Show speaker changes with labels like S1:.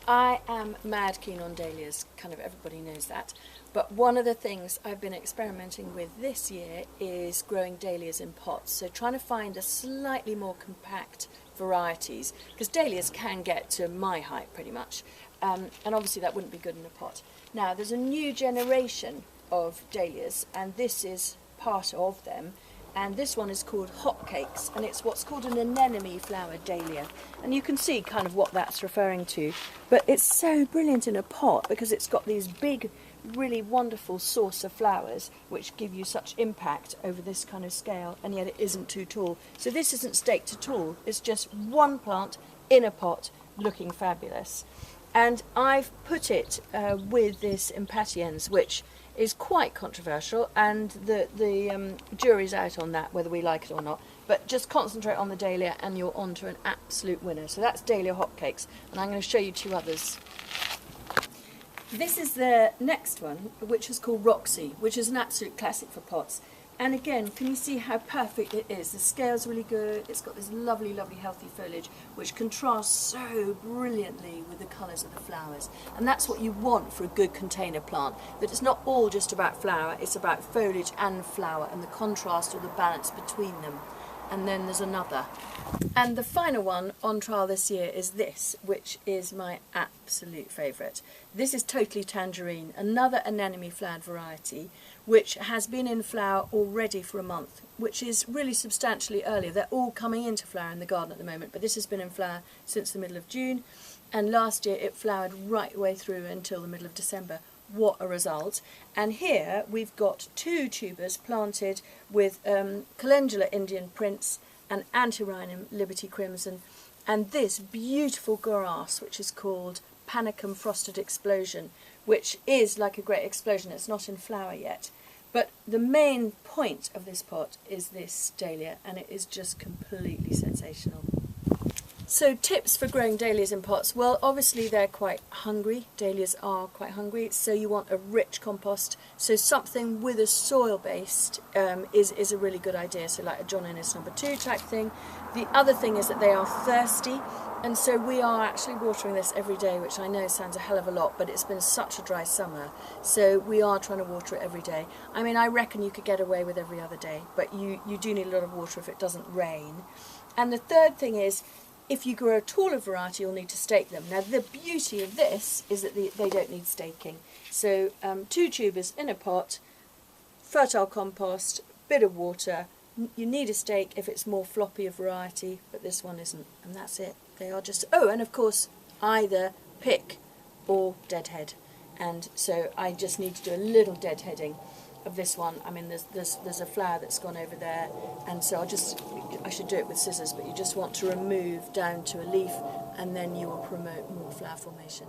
S1: I am mad keen on dahlias, kind of everybody knows that. But one of the things I've been experimenting with this year is growing dahlias in pots. So trying to find a slightly more compact varieties, because dahlias can get to my height pretty much. And obviously that wouldn't be good in a pot. Now there's a new generation of dahlias, and this is part of them. And this one is called Hotcakes, and it's what's called an anemone flower dahlia. And you can see kind of what that's referring to. But it's so brilliant in a pot because it's got these big, really wonderful source of flowers which give you such impact over this kind of scale, and yet it isn't too tall. So this isn't staked at all. It's just one plant in a pot looking fabulous. And I've put it with this impatiens, which is quite controversial, and the jury's out on that, whether we like it or not. But just concentrate on the dahlia and you're on to an absolute winner. So that's Dahlia Hotcakes, and I'm going to show you two others. This is the next one, which is called Roxy, which is an absolute classic for pots. And again, can you see how perfect it is? The scale's really good. It's got this lovely, lovely, healthy foliage, which contrasts so brilliantly with the colours of the flowers. And that's what you want for a good container plant, that it's not all just about flower, it's about foliage and flower and the contrast or the balance between them. And then there's another. And the final one on trial this year is this, which is my absolute favourite. This is Totally Tangerine, another anemone flowered variety, which has been in flower already for a month, which is really substantially earlier. They're all coming into flower in the garden at the moment, but this has been in flower since the middle of June, and last year it flowered right away through until the middle of December. What a result. And here we've got two tubers planted with Calendula Indian Prince and Antirrhinum Liberty Crimson, and this beautiful grass which is called Panicum Frosted Explosion, which is like a great explosion. It's not in flower yet, but the main point of this pot is this dahlia, and it is just completely sensational. So tips for growing dahlias in pots. Well, obviously they're quite hungry. Dahlias are quite hungry, so you want a rich compost. So something with a soil based is a really good idea. So like a John Ennis #2 type thing. The other thing is that they are thirsty, and so we are actually watering this every day, which I know sounds a hell of a lot, but it's been such a dry summer, so we are trying to water it every day. I mean, I reckon you could get away with every other day, but you do need a lot of water if it doesn't rain. And the third thing is, if you grow a taller variety, you'll need to stake them. Now, the beauty of this is that they don't need staking. So, two tubers in a pot, fertile compost, bit of water. You need a stake if it's more floppy a variety, but this one isn't, and that's it. They are just, oh, and of course, either pick or deadhead. And so I just need to do a little deadheading of this one. I mean, there's a flower that's gone over there, and so I should do it with scissors, but you just want to remove down to a leaf, and then you will promote more flower formation.